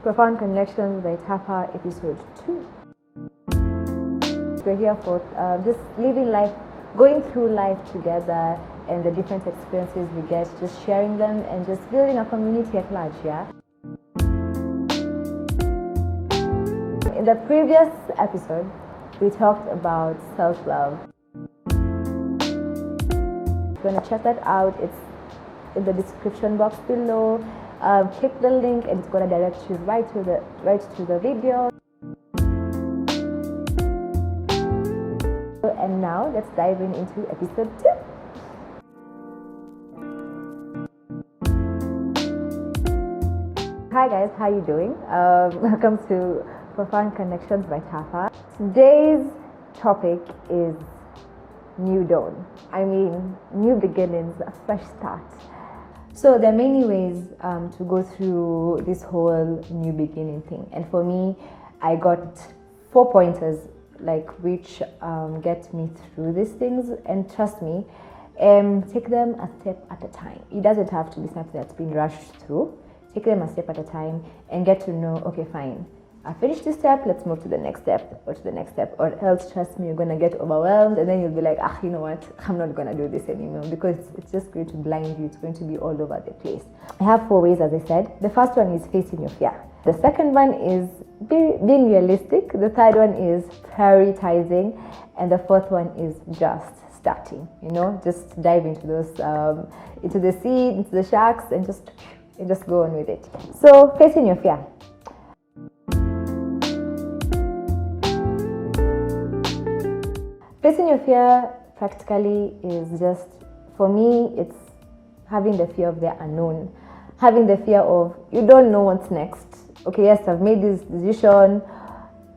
Profound Connections by Tapa, episode 2. We're here for just living life, going through life together, and the different experiences we get, just sharing them and just building a community at large, yeah? In the previous episode, we talked about self-love. If you want to check that out, it's in the description box below. Click the link and it's going to direct you right to the video. And now let's dive into episode 2. Hi guys, how you doing? Welcome to Profound Connections by Tapa. Today's topic is new dawn. I mean, new beginnings, a fresh start. So there are many ways to go through this whole new beginning thing. And for me, I got 4 pointers which get me through these things. And trust me, take them a step at a time. It doesn't have to be something that's been rushed through. Take them a step at a time and get to know, okay, fine, I finished this step, let's move to the next step or to the next step, or else, trust me, you're going to get overwhelmed and then you'll be like, you know what, I'm not going to do this anymore, because it's just going to blind you. It's going to be all over the place. I have 4 ways, as I said. The first one is facing your fear. The second one is being realistic. The third one is prioritizing. And the fourth one is just starting, just dive into those, into the sea, into the sharks, and just go on with it. So facing your fear. Facing your fear practically is just, for me, it's having the fear of the unknown. Having the fear of, you don't know what's next. Okay, yes, I've made this decision.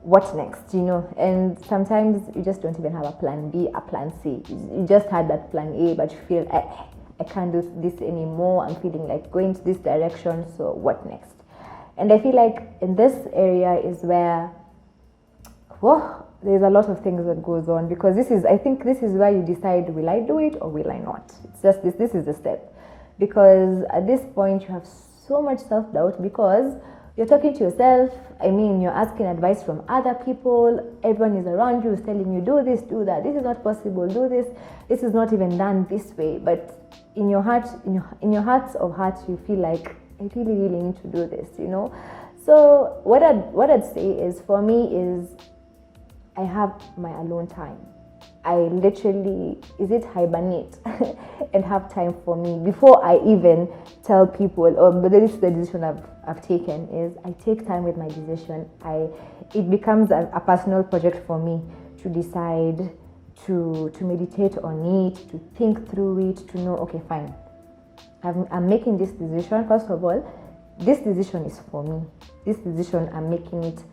What next, And sometimes you just don't even have a plan B, a plan C. You just had that plan A, but you feel, I can't do this anymore. I'm feeling like going to this direction, so what next? And I feel like in this area is where, there's a lot of things that goes on, because I think this is where you decide, will I do it or will I not? It's just this is the step. Because at this point you have so much self-doubt, because you're talking to yourself. I mean, you're asking advice from other people. Everyone is around you, is telling you, do this, do that. This is not possible, do this. This is not even done this way. But in your heart, in your hearts of hearts, you feel like, I really, really need to do this, So what I'd say is, for me, is I have my alone time. I literally, hibernate and have time for me before I even tell people, this is the decision I've taken, is I take time with my decision. It becomes a personal project for me to decide, to meditate on it, to think through it, to know, okay, fine, I'm making this decision. First of all, this decision is for me. This decision, I'm making it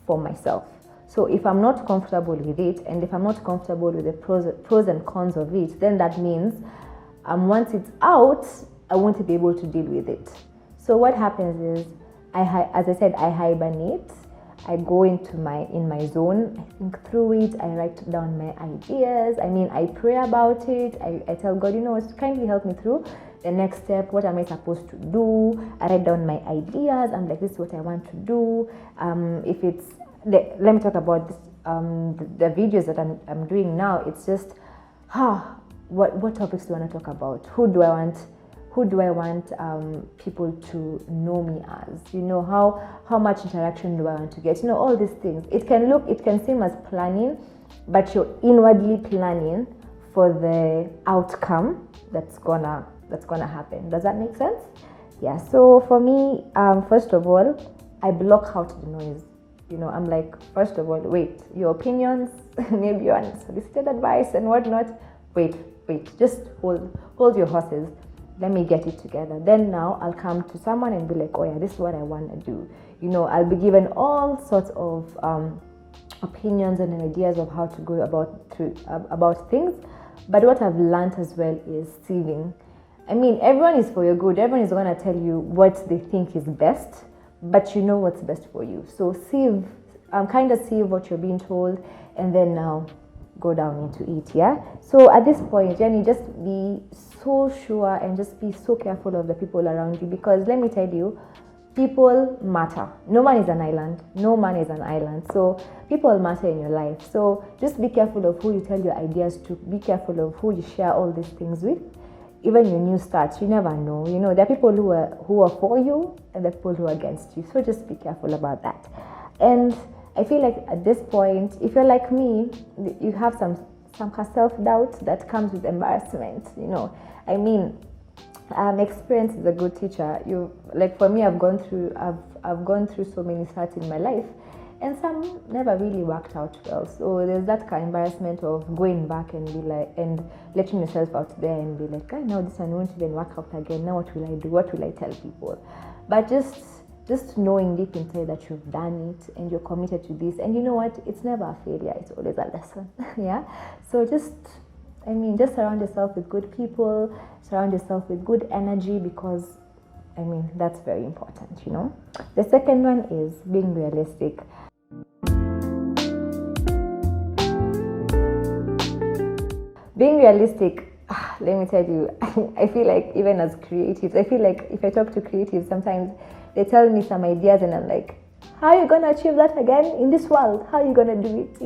for myself. So if I'm not comfortable with it, and if I'm not comfortable with the pros and cons of it, then that means once it's out, I won't be able to deal with it. So what happens is, as I said, I hibernate. I go in my zone. I think through it. I write down my ideas. I pray about it. I tell God, kindly help me through the next step. What am I supposed to do? I write down my ideas. I'm like, this is what I want to do. Let me talk about this, the videos that I'm doing now. It's just, what topics do I want to talk about? Who do I want people to know me as? How much interaction do I want to get? All these things. It can seem as planning, but you're inwardly planning for the outcome that's gonna happen. Does that make sense? Yeah. So for me, first of all, I block out the noise. I'm like, first of all, wait, your opinions, maybe your unsolicited advice and whatnot, wait, just hold your horses. Let me get it together. Then now I'll come to someone and be like, oh yeah, this is what I want to do. I'll be given all sorts of opinions and ideas of how to go about things. But what I've learned as well is sieving. Everyone is for your good. Everyone is going to tell you what they think is best, but you know what's best for you. So sieve what you're being told, and then now go down into it, yeah? So at this point, Jenny, just be so sure and just be so careful of the people around you, because let me tell you, People matter. No man is an island. No man is an island. So people matter in your life. So just be careful of who you tell your ideas to. Be careful of who you share all these things with. Even your new starts, you never know. There are people who are for you and there are people who are against you. So just be careful about that. And I feel like at this point, if you're like me, you have some self-doubt that comes with embarrassment. Experience is a good teacher. For me, I've gone through so many starts in my life, and some never really worked out well. So there's that kind of embarrassment of going back and be like, and letting yourself out there and be like, I know this one won't even work out again. Now what will I do? What will I tell people? But just knowing deep inside that you've done it and you're committed to this, and you know what? It's never a failure. It's always a lesson. Yeah. So just surround yourself with good people, surround yourself with good energy, because, that's very important, The second one is being realistic. Being realistic, let me tell you, I feel like even as creatives, I feel like if I talk to creatives, sometimes they tell me some ideas and I'm like, how are you going to achieve that again in this world? How are you going to do it,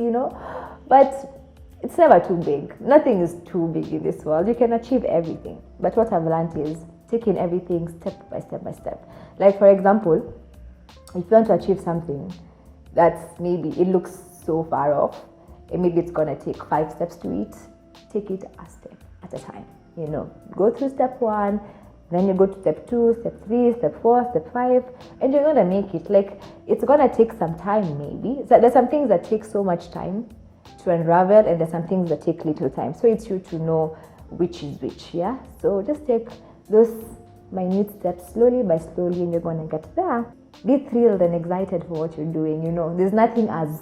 But it's never too big. Nothing is too big in this world. You can achieve everything. But what I've learned is taking everything step by step by step. Like, for example, if you want to achieve something that's maybe it looks so far off, and maybe it's going to take 5 steps to it, take it a step at a time. Go through step 1, then you go to step 2, step 3, step 4, step 5, and you're going to make it. Like, it's going to take some time maybe. So there's some things that take so much time to unravel, and there's some things that take little time. So it's you to know which is which, yeah? So just take those minute steps slowly by slowly, and you're going to get there. Be thrilled and excited for what you're doing. There's nothing as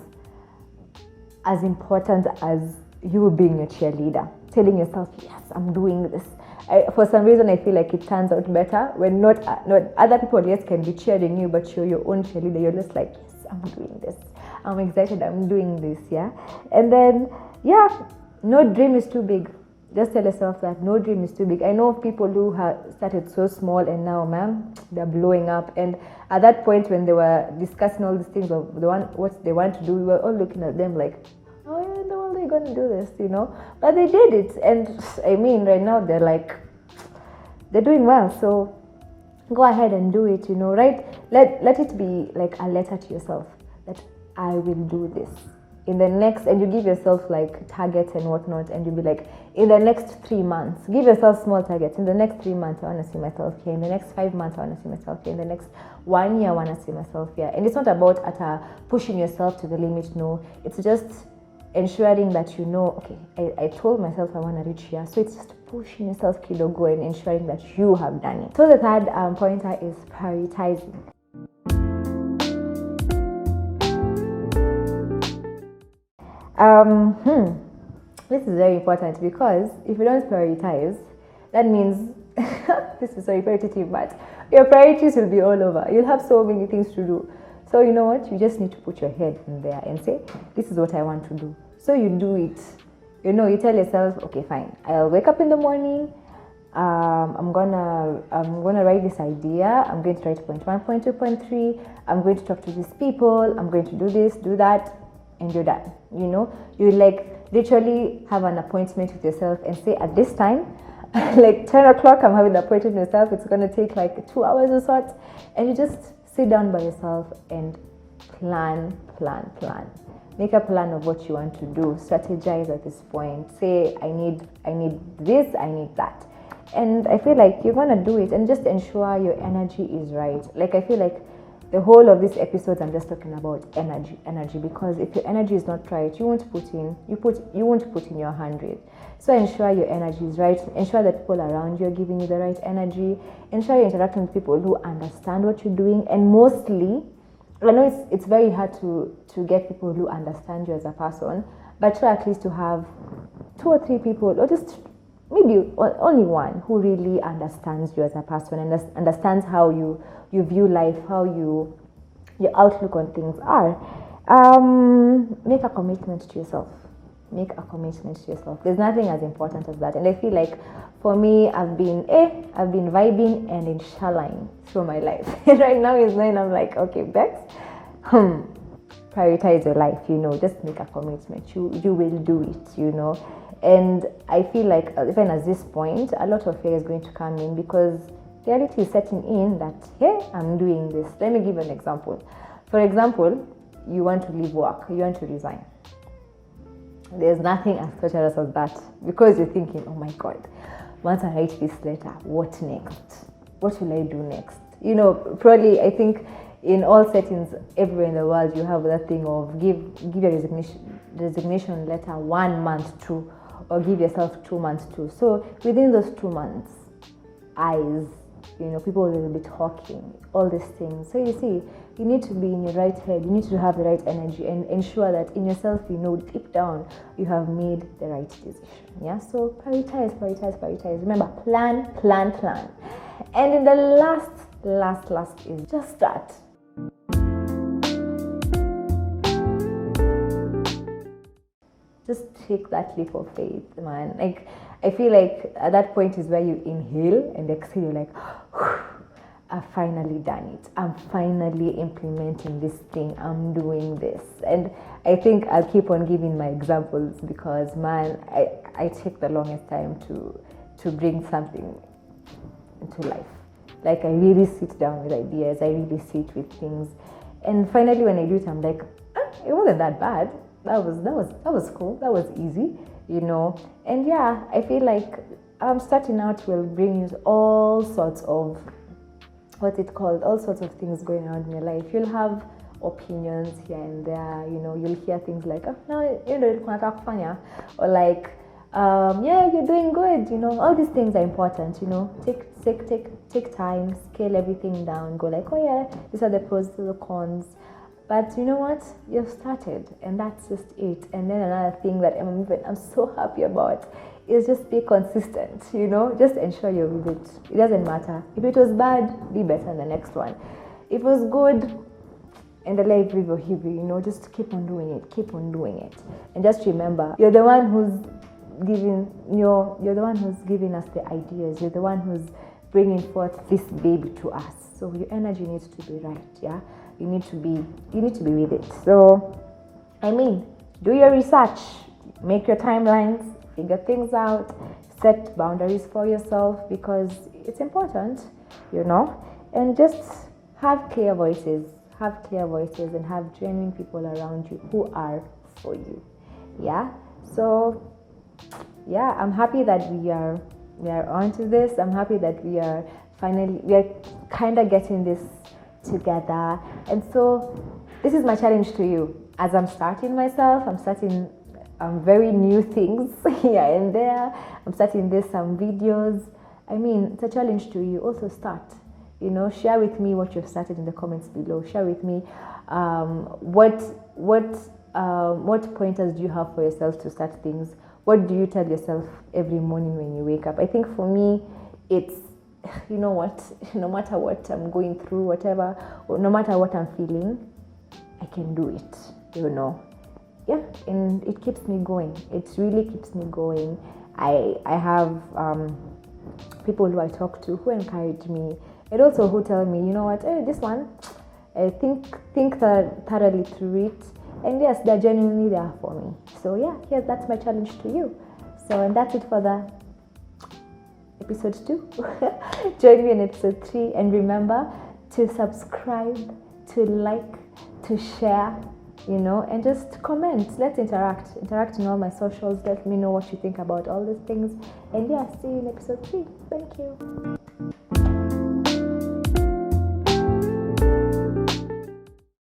important as you being a cheerleader, telling yourself, yes, I'm doing this. For some reason, I feel like it turns out better when not other people, yes, can be cheering you, but you're your own cheerleader. You're just like, yes, I'm doing this. I'm excited, I'm doing this, yeah? And then, no dream is too big. Just tell yourself that no dream is too big. I know of people who have started so small and now, man, they're blowing up. And at that point when they were discussing all these things of what they want to do, we were all looking at them like, oh yeah, no, they're going to do this, But they did it. And right now they're doing well. So go ahead and do it, right? Let it be like a letter to yourself that I will do this in the next, and you give yourself like targets and whatnot, and you'll be like, in the next 3 months, give yourself small targets. In the next 3 months, I want to see myself here. In the next 5 months, I want to see myself here. In the next 1 year, I want to see myself here. And it's not about pushing yourself to the limit. No, it's just ensuring that okay, I told myself I want to reach here. So it's just pushing yourself kidogo and ensuring that you have done it. So the third pointer is prioritizing. This is very important, because if you don't prioritize, that means this is so repetitive, but your priorities will be all over. You'll have so many things to do. So you know what? You just need to put your head in there and say, this is what I want to do. So you do it. You tell yourself, okay, fine. I'll wake up in the morning. I'm gonna write this idea. I'm going to write point 1, point 2, point 3. I'm going to talk to these people. I'm going to do this, do that, and you're done. You literally have an appointment with yourself and say, at this time, like 10 o'clock, I'm having an appointment with yourself. It's gonna take like 2 hours or so, and you just sit down by yourself and plan. Make a plan of what you want to do. Strategize at this point. Say, I need this, I need that. And I feel like you're gonna do it, and just ensure your energy is right. Like, I feel like the whole of this episode, I'm just talking about energy, because if your energy is not right, you won't put in your 100. So ensure your energy is right. Ensure that people around you are giving you the right energy. Ensure you're interacting with people who understand what you're doing. And mostly, I know it's very hard to get people who understand you as a person, but try at least to have 2 or 3 people, or just maybe only one, who really understands you as a person and understands how you view life, how your outlook on things are. Make a commitment to yourself. make a commitment to yourself. There's nothing as important as that. And I feel like for me, I've been vibing and inshallah through my life. Right now is 9. I'm like, okay, Bex, prioritize your life, just make a commitment. You will do it, And I feel like even at this point, a lot of fear is going to come in because reality is setting in that, hey, I'm doing this. Let me give an example. For example, you want to leave work, you want to resign. There's nothing as torturous as that because you're thinking, oh my God, once I write this letter, what next? What will I do next? Probably I think in all settings everywhere in the world, you have that thing of give your resignation letter 1 month to, or give yourself 2 months to. So within those 2 months, people will be talking, all these things. So you see, you need to be in your right head, you need to have the right energy and ensure that in yourself, deep down, you have made the right decision. Yeah, so prioritize. Remember, plan. And in the last is just start. Just take that leap of faith, man. Like, I feel like at that point is where you inhale and exhale. You're like, I've finally done it. I'm finally implementing this thing. I'm doing this. And I think I'll keep on giving my examples because, man, I take the longest time to bring something into life. Like, I really sit down with ideas. I really sit with things. And finally, when I do it, I'm like, it wasn't that bad. That was cool. That was easy, And yeah, I feel like starting out will bring you all sorts of all sorts of things going on in your life. You'll have opinions here and there, you'll hear things like, oh, no, or like, yeah, you're doing good, all these things are important, take time, scale everything down, go like, oh yeah, these are the pros, these are the cons. But you know what? You've started, and that's just it. And then another thing that I'm so happy about is just be consistent, Just ensure you're with it. It doesn't matter. If it was bad, be better in the next one. If it was good, and the life river just keep on doing it. And just remember, you're the one who's giving us the ideas. You're the one who's bringing forth this baby to us. So your energy needs to be right, yeah? You need to be with it. So, do your research, make your timelines, figure things out, set boundaries for yourself because it's important, and just have clear voices and have genuine people around you who are for you. Yeah. So, yeah, I'm happy that we are onto this. I'm happy that we are kind of getting this together. And so this is my challenge to you. As I'm starting myself, I'm starting very new things here and there. I'm starting some videos. It's a challenge to you. Also start. Share with me what you've started in the comments below. Share with me what pointers do you have for yourself to start things. What do you tell yourself every morning when you wake up? I think for me, it's, no matter what I'm going through, whatever, or no matter what I'm feeling, I can do it, Yeah, and it keeps me going. It really keeps me going. I have people who I talk to who encourage me, and also who tell me, this one, I think thoroughly through it. And yes, they're genuinely there for me. So yeah, that's my challenge to you. So, and that's it for the episode 2. Join me in episode 3, and remember to subscribe, to like, to share, and just comment. Let's interact in all my socials. Let me know what you think about all these things. And yeah, see you in episode 3. Thank you.